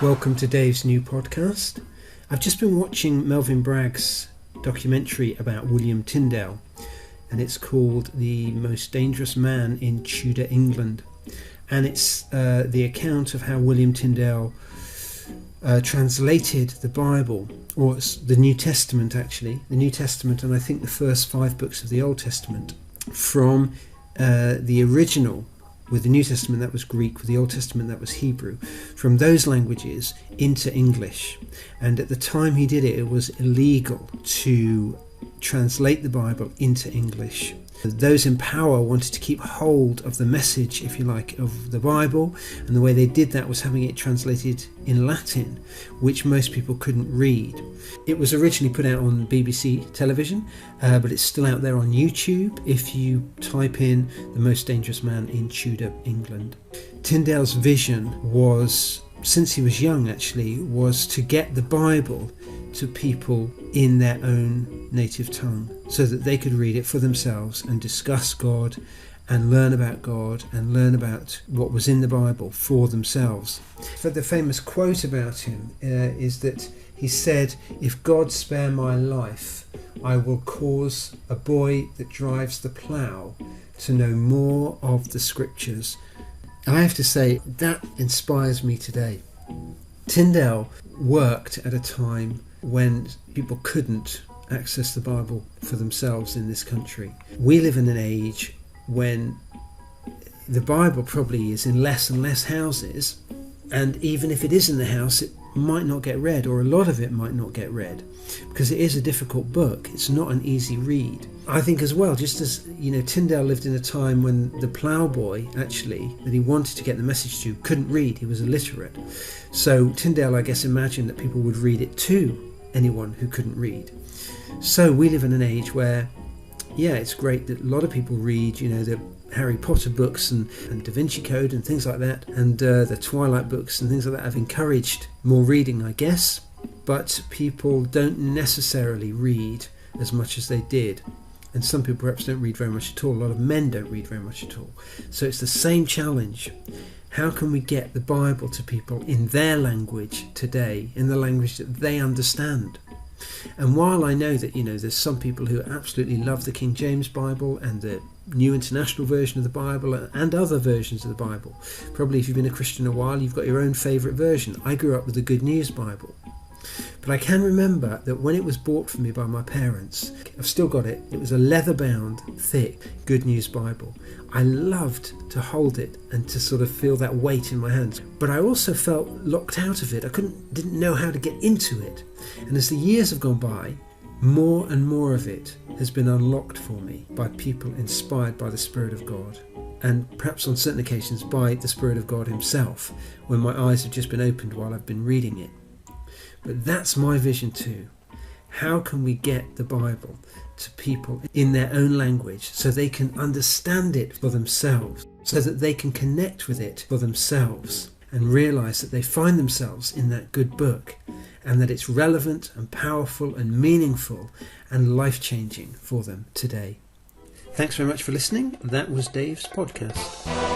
Welcome to Dave's new podcast. I've just been watching Melvyn Bragg's documentary about William Tyndale, and it's called The Most Dangerous Man in Tudor England. And it's the account of how William Tyndale translated the Bible, or the New Testament actually, the New Testament and I think the first 5 books of the Old Testament, from the original, with the New Testament that was Greek, with the Old Testament that was Hebrew, from those languages into English. And at the time he did it, it was illegal to translate the Bible into English. Those in power wanted to keep hold of the message, if you like, of the Bible, and the way they did that was having it translated in Latin, which most people couldn't read. It was originally put out on BBC television, but it's still out there on YouTube if you type in The Most Dangerous Man in Tudor England. Tyndale's vision was, since he was young actually, was to get the Bible to people in their own native tongue so that they could read it for themselves and discuss God and learn about God and learn about what was in the Bible for themselves. But the famous quote about him is that he said, "If God spare my life, I will cause a boy that drives the plough to know more of the scriptures." And I have to say, that inspires me today. Tyndale worked at a time when people couldn't access the Bible for themselves in this country. We live in an age when the Bible probably is in less and less houses, and even if it is in the house, it might not get read, or a lot of it might not get read, because it is a difficult book. It's not an easy read. I think as well, just as Tyndale lived in a time when the ploughboy actually that he wanted to get the message to couldn't read. He was illiterate. So Tyndale, I guess, imagined that people would read it to anyone who couldn't read. So we live in an age where, it's great that a lot of people read, the Harry Potter books and Da Vinci Code and things like that, and the Twilight books and things like that have encouraged more reading, I guess. But people don't necessarily read as much as they did. And some people perhaps don't read very much at all. A lot of men don't read very much at all. So it's the same challenge. How can we get the Bible to people in their language today, in the language that they understand? And while I know that, there's some people who absolutely love the King James Bible and the New International Version of the Bible and other versions of the Bible. Probably if you've been a Christian a while, you've got your own favourite version. I grew up with the Good News Bible. But I can remember that when it was bought for me by my parents, I've still got it, it was a leather-bound, thick Good News Bible. I loved to hold it and to sort of feel that weight in my hands. But I also felt locked out of it. I didn't know how to get into it. And as the years have gone by, more and more of it has been unlocked for me by people inspired by the Spirit of God. And perhaps on certain occasions by the Spirit of God himself, when my eyes have just been opened while I've been reading it. But that's my vision too. How can we get the Bible to people in their own language so they can understand it for themselves, so that they can connect with it for themselves and realise that they find themselves in that good book and that it's relevant and powerful and meaningful and life-changing for them today. Thanks very much for listening. That was Dave's podcast.